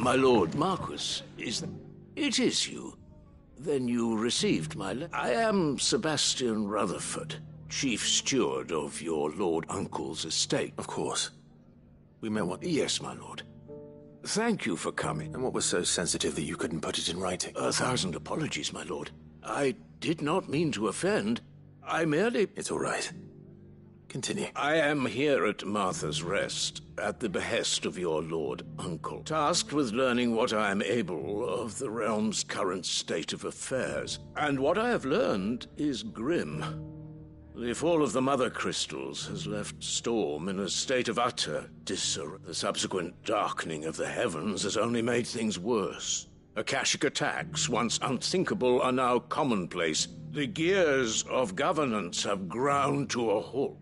My lord Marquis, it is you. Then you received my letter. I am Sebastian Rutherford, chief steward of your lord uncle's estate. Of course. We met what? Yes, my lord. Thank you for coming. And what was so sensitive that you couldn't put it in writing? 1,000 apologies, my lord. I did not mean to offend. I merely... It's all right. Continue. I am here at Martha's Rest, at the behest of your lord uncle, tasked with learning what I am able of the realm's current state of affairs. And what I have learned is grim. The fall of the Mother Crystals has left Storm in a state of utter disarray. The subsequent darkening of the heavens has only made things worse. Akashic attacks, once unthinkable, are now commonplace. The gears of governance have ground to a halt.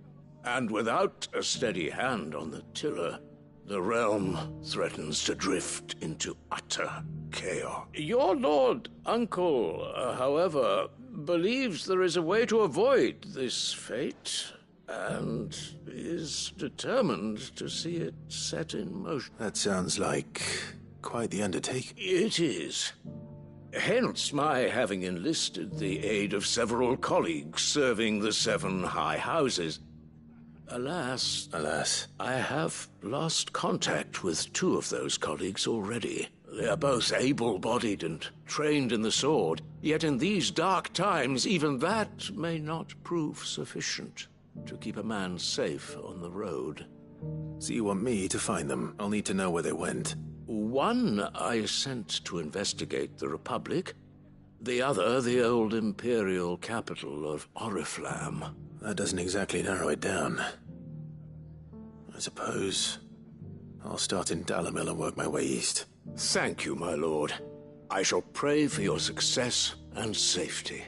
And without a steady hand on the tiller, the realm threatens to drift into utter chaos. Your lord uncle, however, believes there is a way to avoid this fate, and is determined to see it set in motion. That sounds like quite the undertaking. It is. Hence my having enlisted the aid of several colleagues serving the 7 high houses. Alas, I have lost contact with 2 of those colleagues already. They are both able-bodied and trained in the sword, yet in these dark times, even that may not prove sufficient to keep a man safe on the road. So you want me to find them? I'll need to know where they went. One I sent to investigate the Republic, the other the old Imperial capital of Oriflamme. That doesn't exactly narrow it down. I suppose I'll start in Dalimil and work my way east. Thank you, my lord. I shall pray for your success and safety.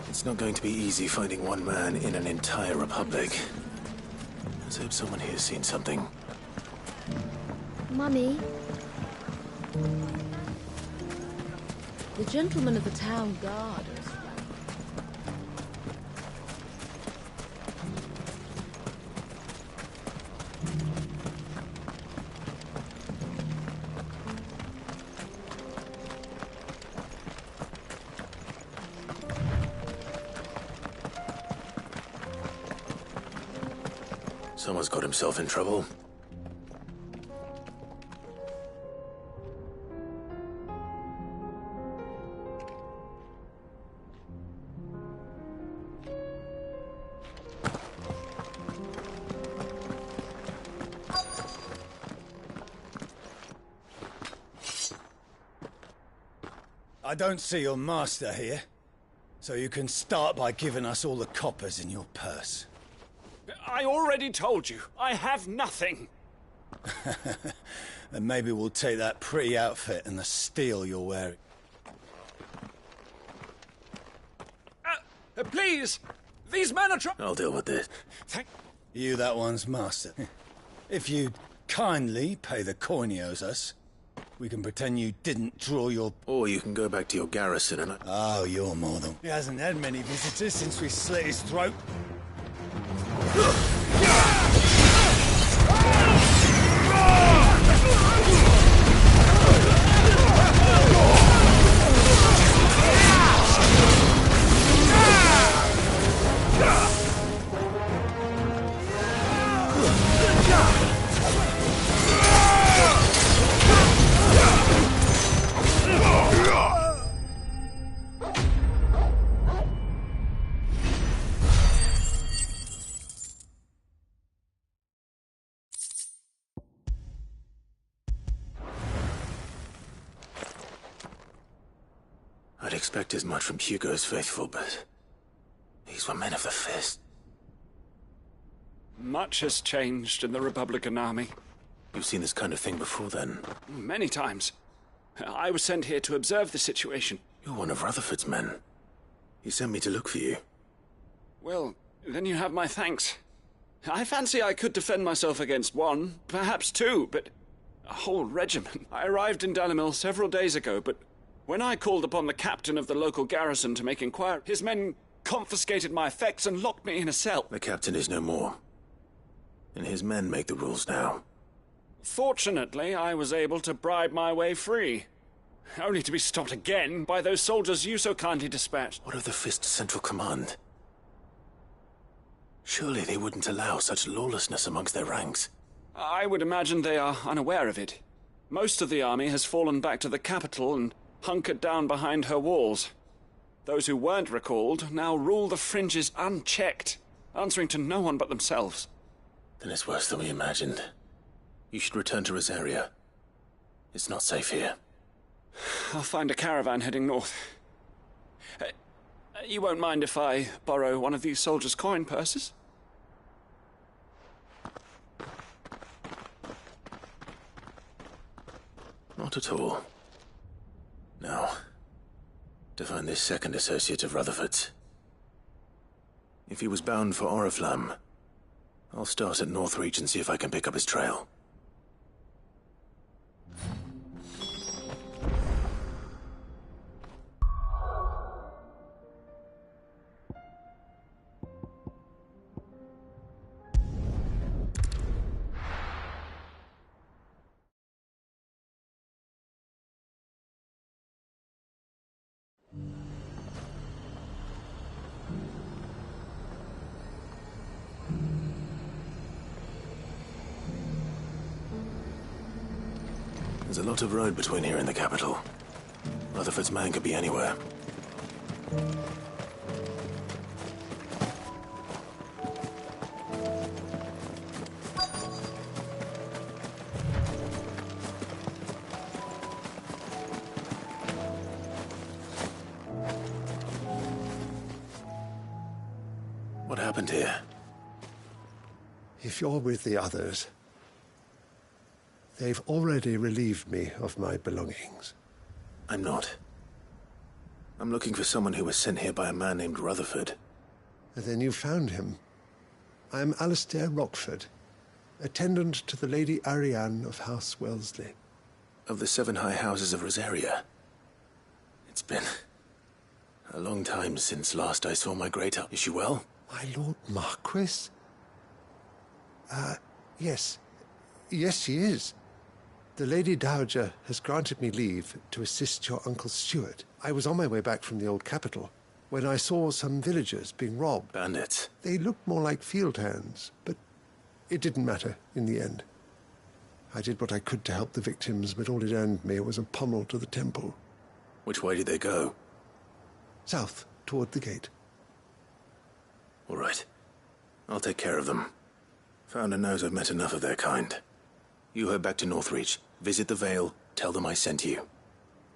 It's not going to be easy finding one man in an entire republic. Let's hope someone here's seen something. Mummy? The gentleman of the town guard. Someone's got himself in trouble. I don't see your master here, so you can start by giving us all the coppers in your purse. I already told you, I have nothing. Then maybe we'll take that pretty outfit and the steel you're wearing. Please! These men are I'll deal with this. You that one's master. If you'd kindly pay the coin he owes us, we can pretend you didn't draw your... Or you can go back to your garrison and... Oh, you're more than... He hasn't had many visitors since we slit his throat. I'd expect as much from Hugo's faithful, but these were men of the fist. Much has changed in the Republican army. You've seen this kind of thing before, then? Many times. I was sent here to observe the situation. You're one of Rutherford's men. He sent me to look for you. Well, then you have my thanks. I fancy I could defend myself against one, perhaps two, but a whole regiment. I arrived in Dalimil several days ago, but when I called upon the captain of the local garrison to make inquiry, his men confiscated my effects and locked me in a cell. The captain is no more, and his men make the rules now. Fortunately, I was able to bribe my way free, only to be stopped again by those soldiers you so kindly dispatched. What of the Fist Central Command? Surely they wouldn't allow such lawlessness amongst their ranks. I would imagine they are unaware of it. Most of the army has fallen back to the capital and hunkered down behind her walls. Those who weren't recalled now rule the fringes unchecked, answering to no one but themselves. Then it's worse than we imagined. You should return to Rosaria. It's not safe here. I'll find a caravan heading north. You won't mind if I borrow one of these soldiers' coin purses? Not at all. Now, to find this second associate of Rutherford's. If he was bound for Oriflamme, I'll start at Northreach and see if I can pick up his trail. There's a lot of road between here and the capital. Rutherford's man could be anywhere. What happened here? If you're with the others, they've already relieved me of my belongings. I'm not. I'm looking for someone who was sent here by a man named Rutherford. Then you found him. I am Alistair Rockford, attendant to the Lady Ariane of House Wellesley. Of the 7 high houses of Rosaria. It's been a long time since last I saw my great aunt. Is she well? My Lord Marquis? Yes. Yes, she is. The Lady Dowager has granted me leave to assist your Uncle Stuart. I was on my way back from the old capital when I saw some villagers being robbed. Bandits? They looked more like field hands, but it didn't matter in the end. I did what I could to help the victims, but all it earned me was a pommel to the temple. Which way did they go? South, toward the gate. All right. I'll take care of them. Founder knows I've met enough of their kind. You head back to Northreach, visit the Vale, tell them I sent you.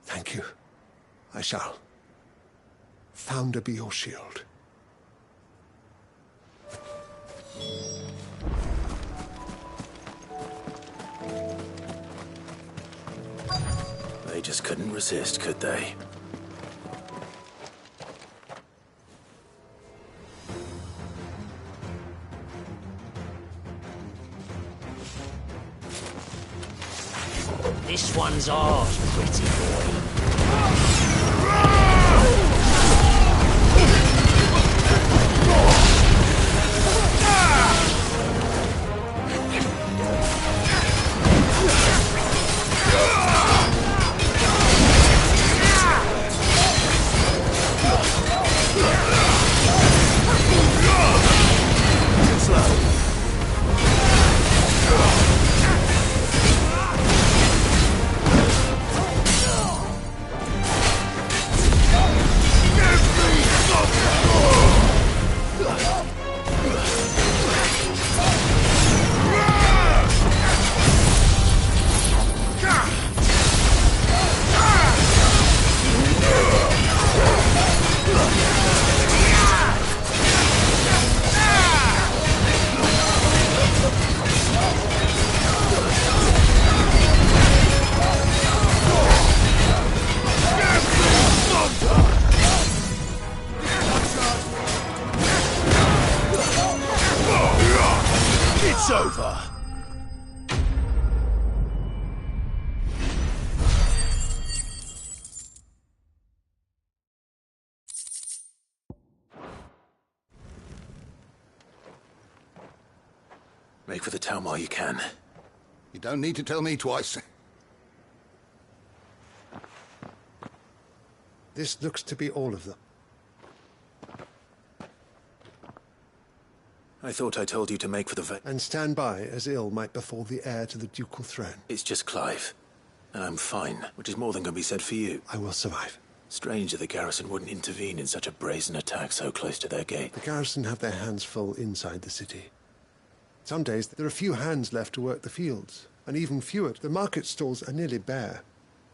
Thank you. I shall. Founder be your shield. They just couldn't resist, could they? This one's ours, pretty boy. Make for the town while you can. You don't need to tell me twice. This looks to be all of them. I thought I told you to make for the And stand by, as ill might befall the heir to the ducal throne. It's just Clive. And I'm fine, which is more than can be said for you. I will survive. Strange that the garrison wouldn't intervene in such a brazen attack so close to their gate. The garrison have their hands full inside the city. Some days there are few hands left to work the fields, and even fewer. The market stalls are nearly bare,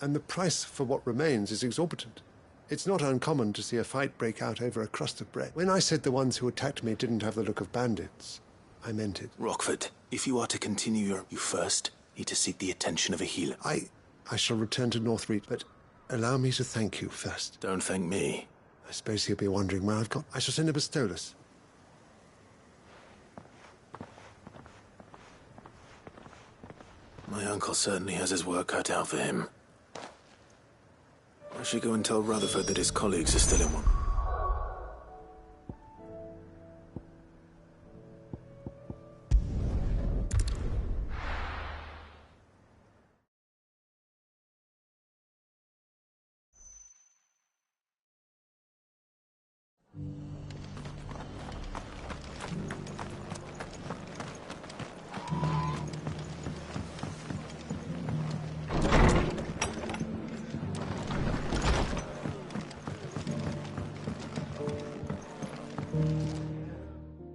and the price for what remains is exorbitant. It's not uncommon to see a fight break out over a crust of bread. When I said the ones who attacked me didn't have the look of bandits, I meant it. Rockford, if you are to continue you first need to seek the attention of a healer. I shall return to Northreach, but allow me to thank you first. Don't thank me. I suppose he'll be wondering where I've got. I shall send a Bastolus. My uncle certainly has his work cut out for him. I should go and tell Rutherford that his colleagues are still in one.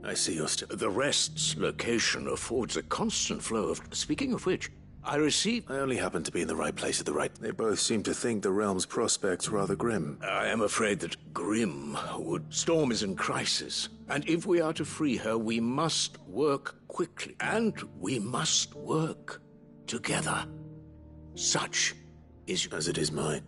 I see you're still... The Rest's location affords a constant flow of... Speaking of which, I received... I only happen to be in the right place at the right... They both seem to think the realm's prospects rather grim. I am afraid that grim would... Storm is in crisis, and if we are to free her, we must work quickly. And we must work together. Such is... As it is mine.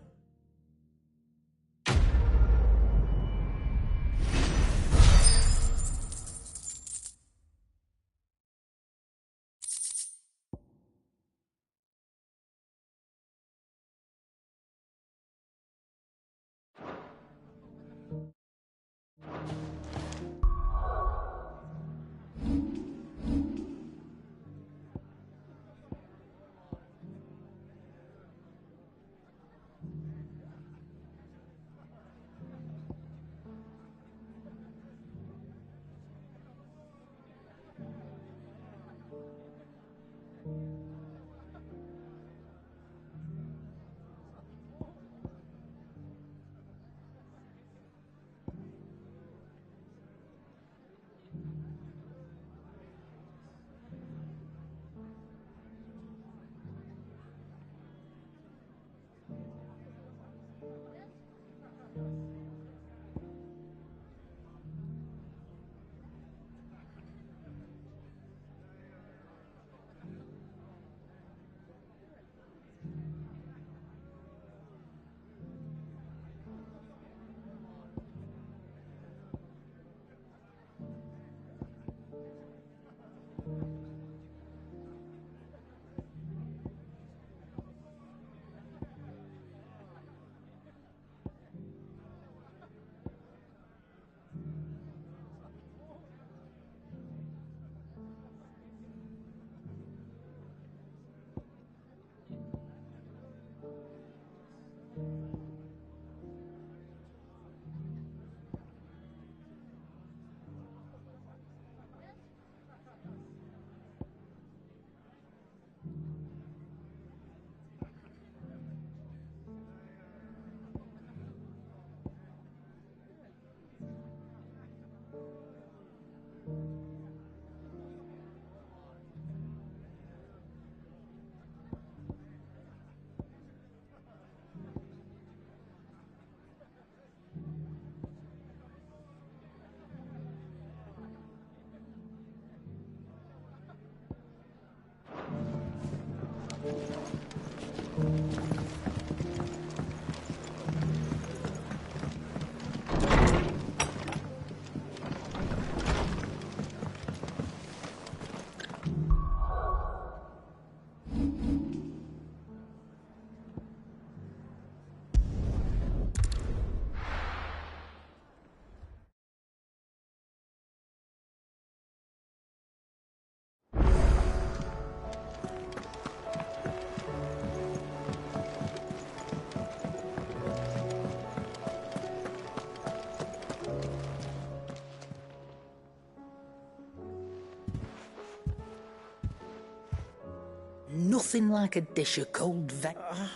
nothing like a dish of cold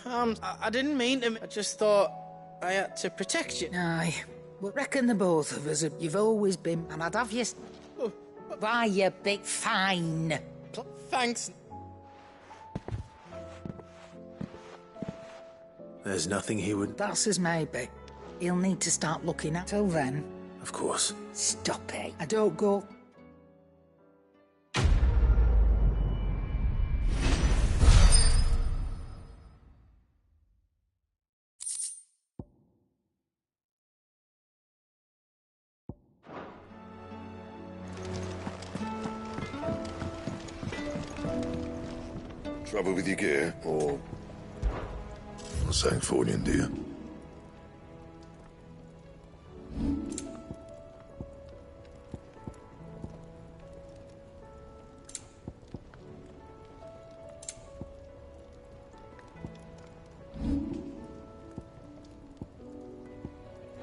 I didn't mean to. I just thought I had to protect you. Aye. Well, reckon the both of us, you've always been, and I'd have you... Why, you big fine. Thanks. There's nothing he would... That's as maybe. He'll need to start looking at. Till then... Of course. Stop it. I don't go... Trouble with your gear, or Sancthornian, do you?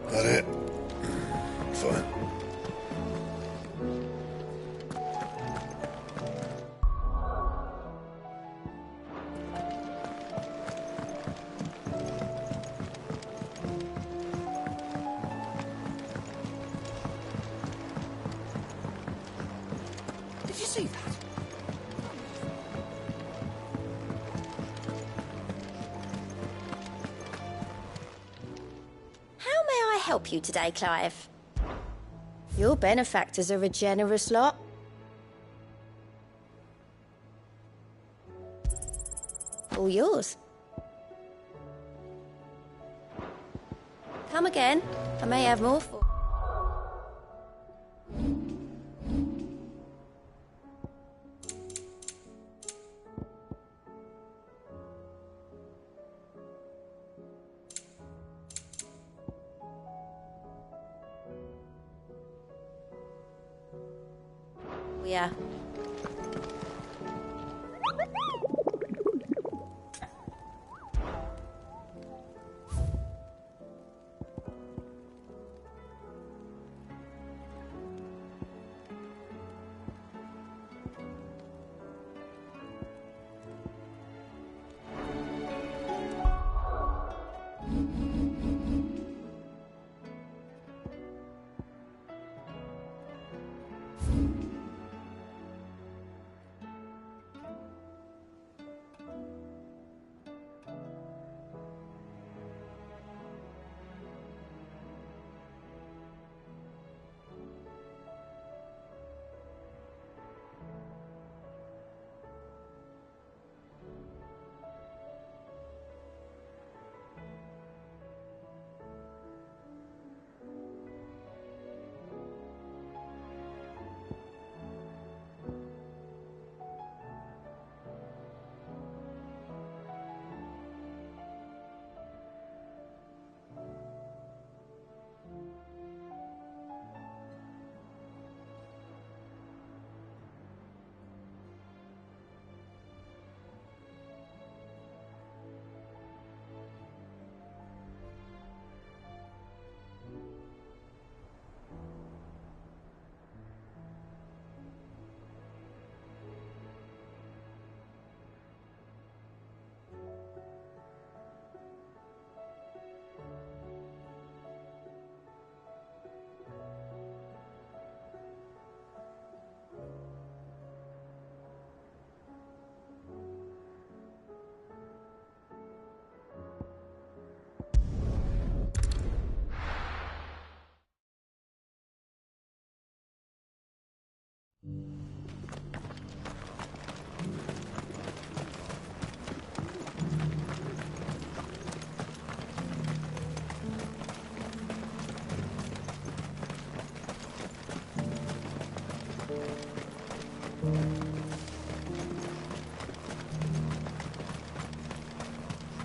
That it? Fine. Did you see that? How may I help you today, Clive? Your benefactors are a generous lot. All yours. Come again. I may have more for... Yeah.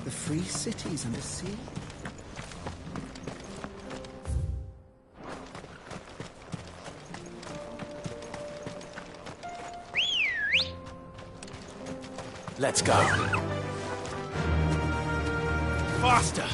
The free cities under sea. Let's go. Faster!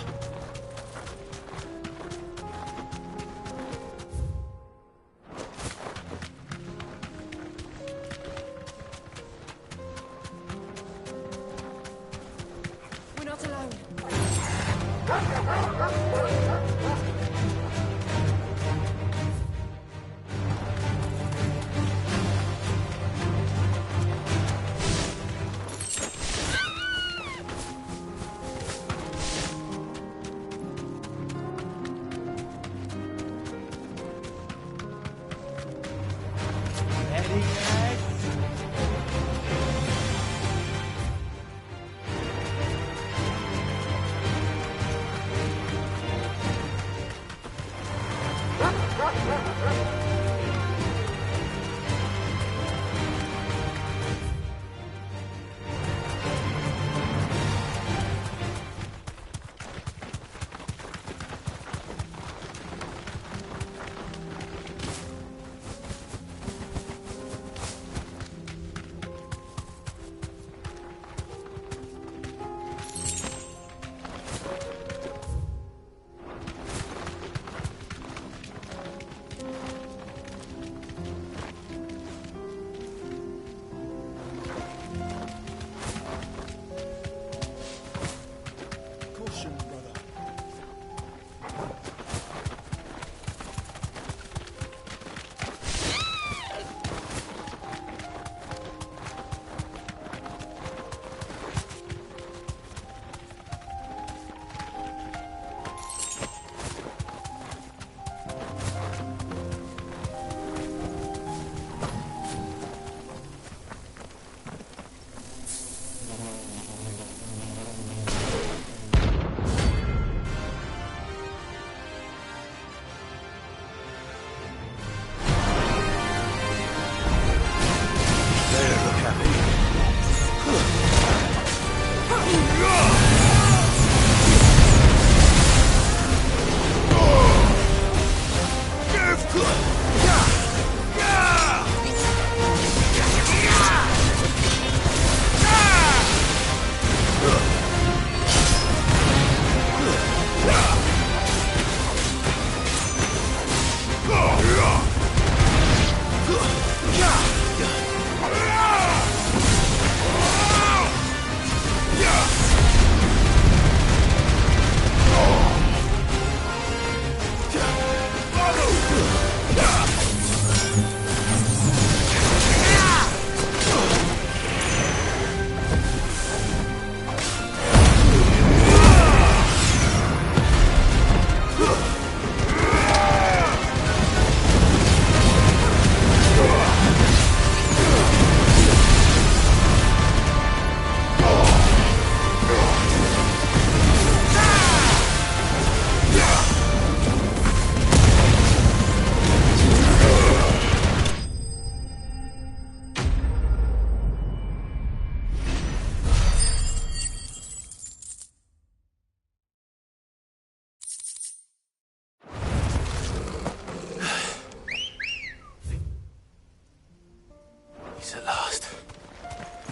At last.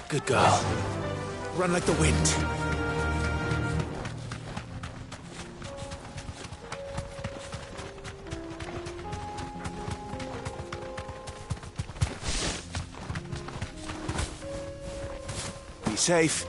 Good girl. Run like the wind. Be safe.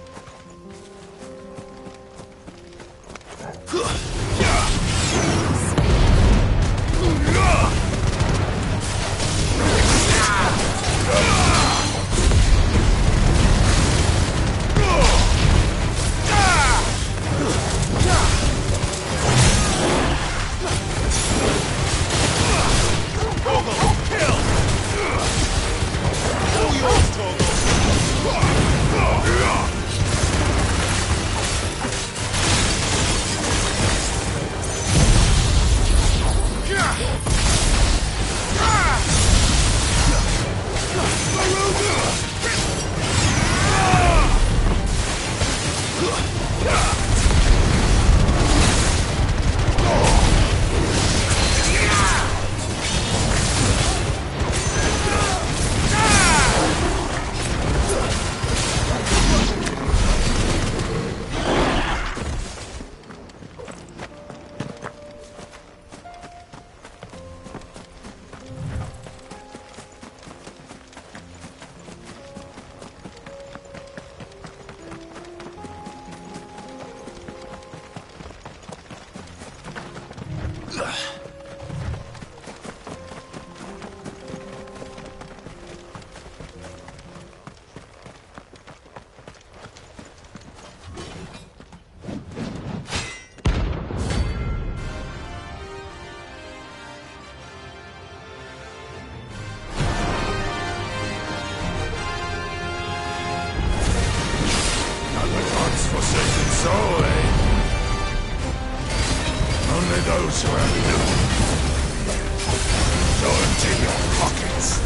Only those who have lived pockets.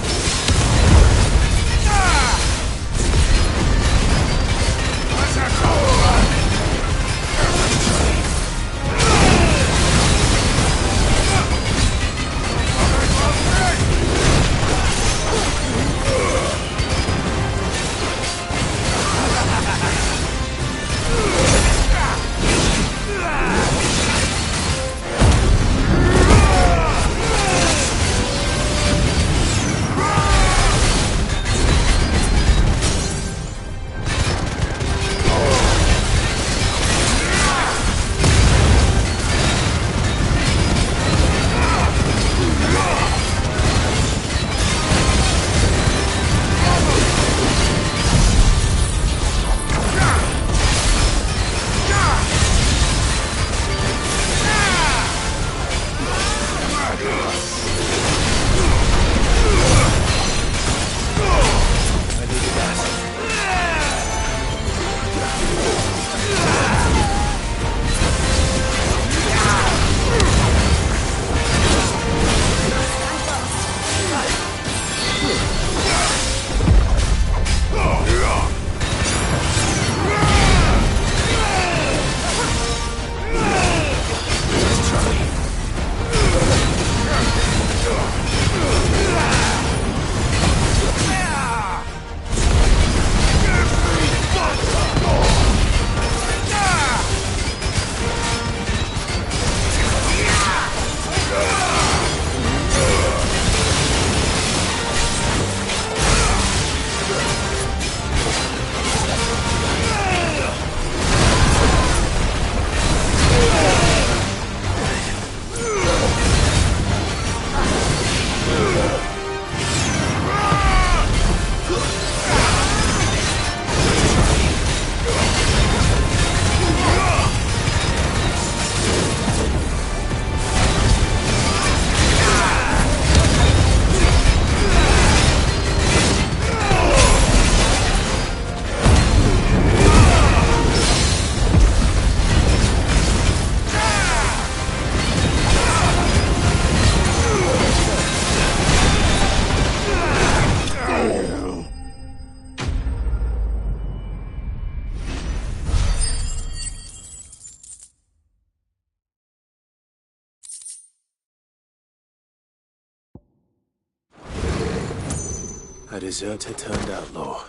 A deserter turned outlaw.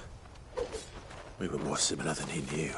We were more similar than he knew.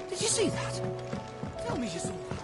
Did you see that? Tell me you saw that.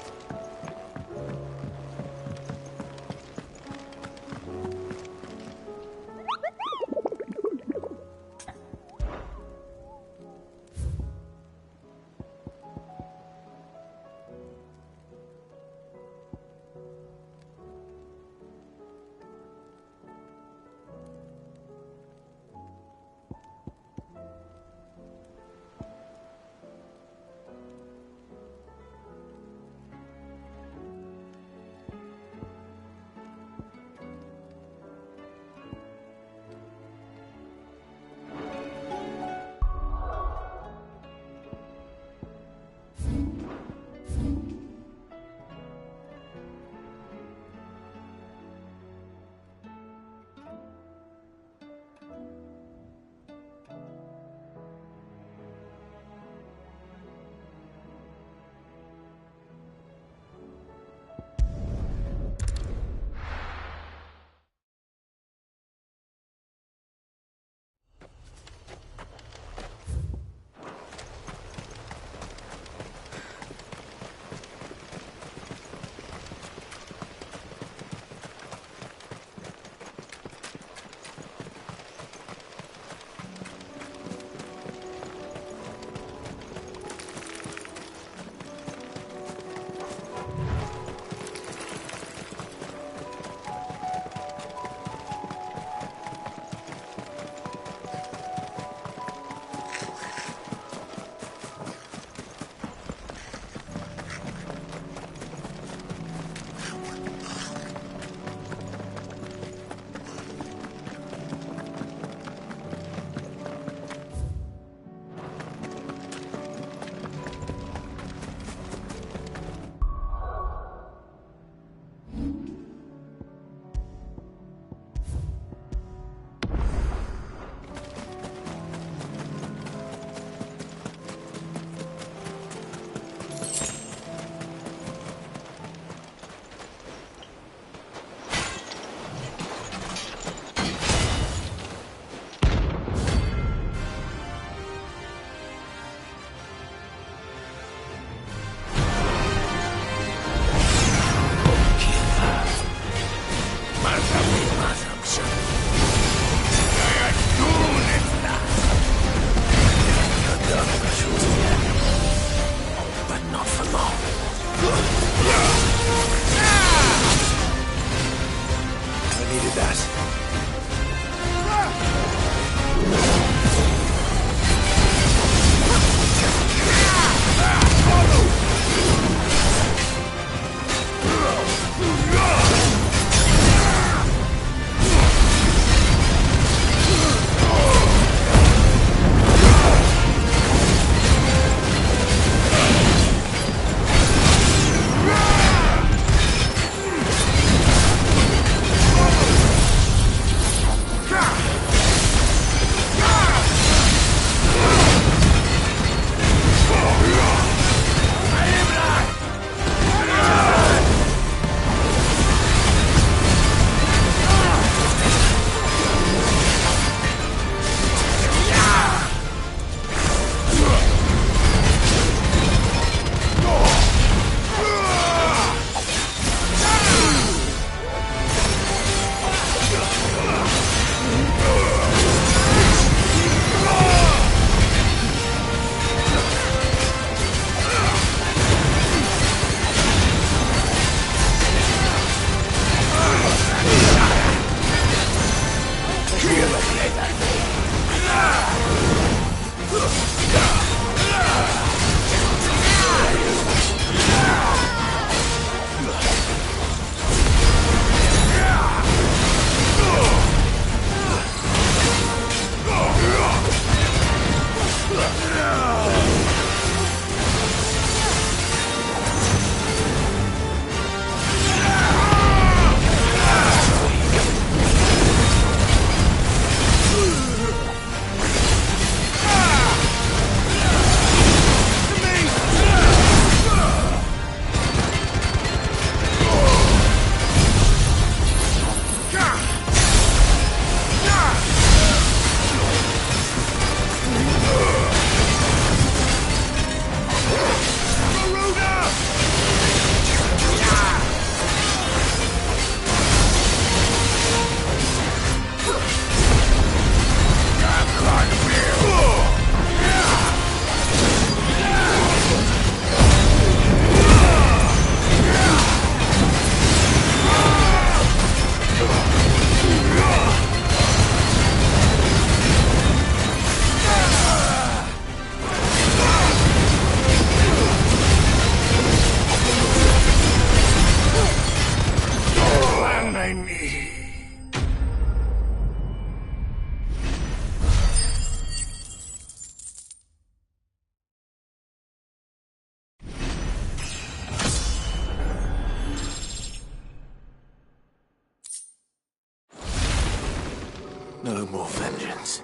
No more vengeance.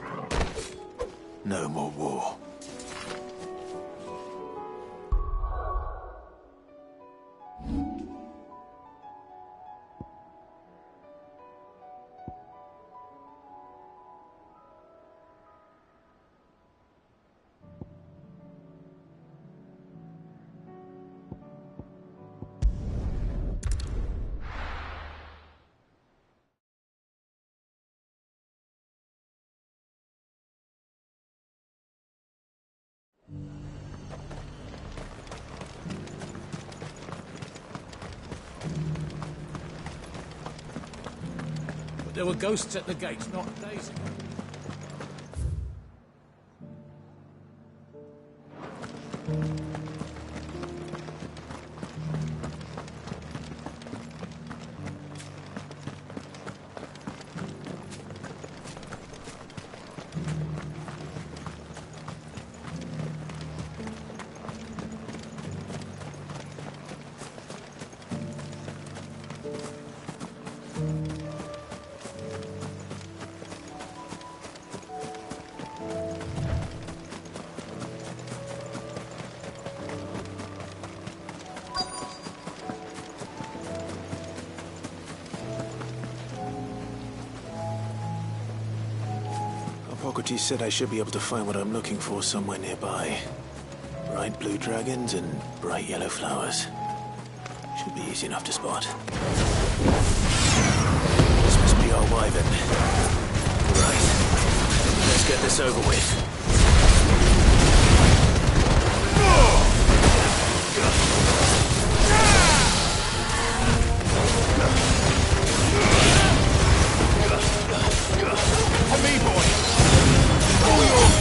No more war. There were ghosts at the gates not days ago. Hippocrates said I should be able to find what I'm looking for somewhere nearby. Bright blue dragons and bright yellow flowers. Should be easy enough to spot. This must be our wyvern. Right. Let's get this over with. On me, boy! All yours,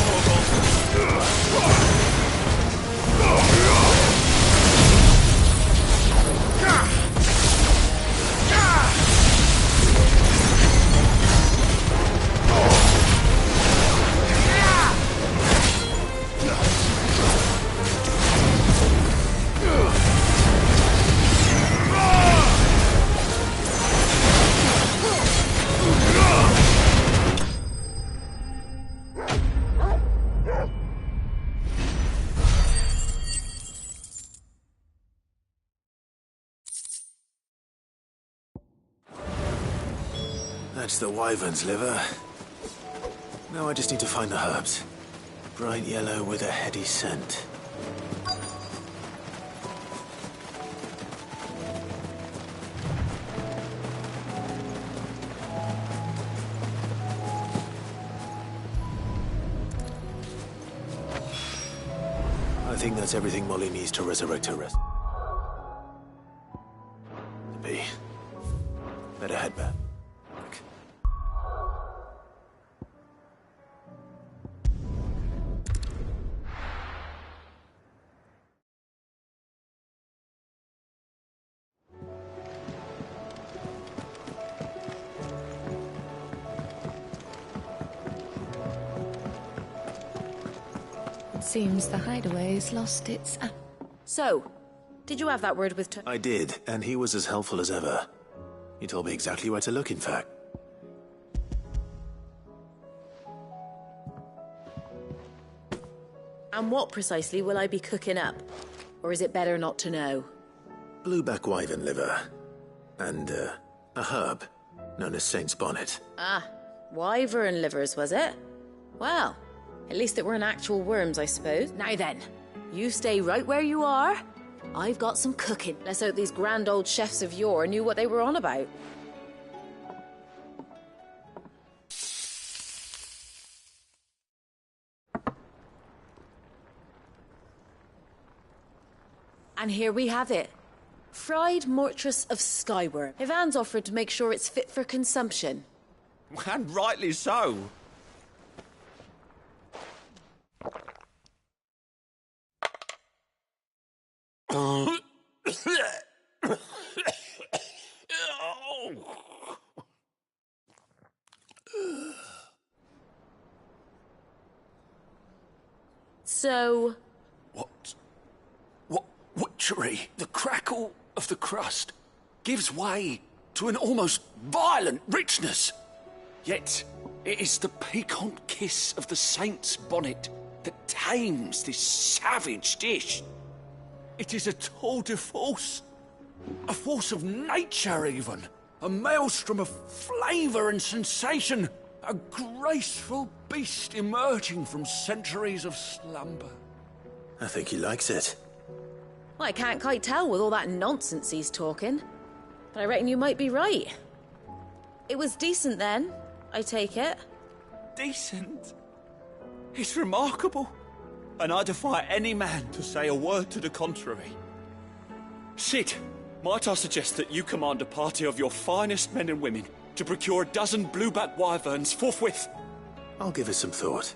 That's the wyvern's liver. Now I just need to find the herbs. Bright yellow with a heady scent. I think that's everything Molly needs to resurrect her rest. Better head back. Seems the hideaway's lost its... So, did you have that word with I did, and he was as helpful as ever. He told me exactly where to look, in fact. And what precisely will I be cooking up? Or is it better not to know? Blueback wyvern liver. And, a herb known as Saint's Bonnet. Ah, wyvern livers, was it? Well, at least it weren't actual worms, I suppose. Now then, you stay right where you are. I've got some cooking. Let's hope these grand old chefs of yore knew what they were on about. And here we have it. Fried mortress of skyworm. Ivan's offered to make sure it's fit for consumption. And rightly so. So... What witchery? The crackle of the crust gives way to an almost violent richness. Yet, It is the piquant kiss of the saint's bonnet that tames this savage dish. It is a tour de force. A force of nature, even. A maelstrom of flavour and sensation. A graceful beast emerging from centuries of slumber. I think he likes it. Well, I can't quite tell with all that nonsense he's talking. But I reckon you might be right. It was decent then, I take it. Decent? It's remarkable. And I defy any man to say a word to the contrary. Cid, might I suggest that you command a party of your finest men and women to procure a dozen blueback wyverns forthwith? I'll give it some thought.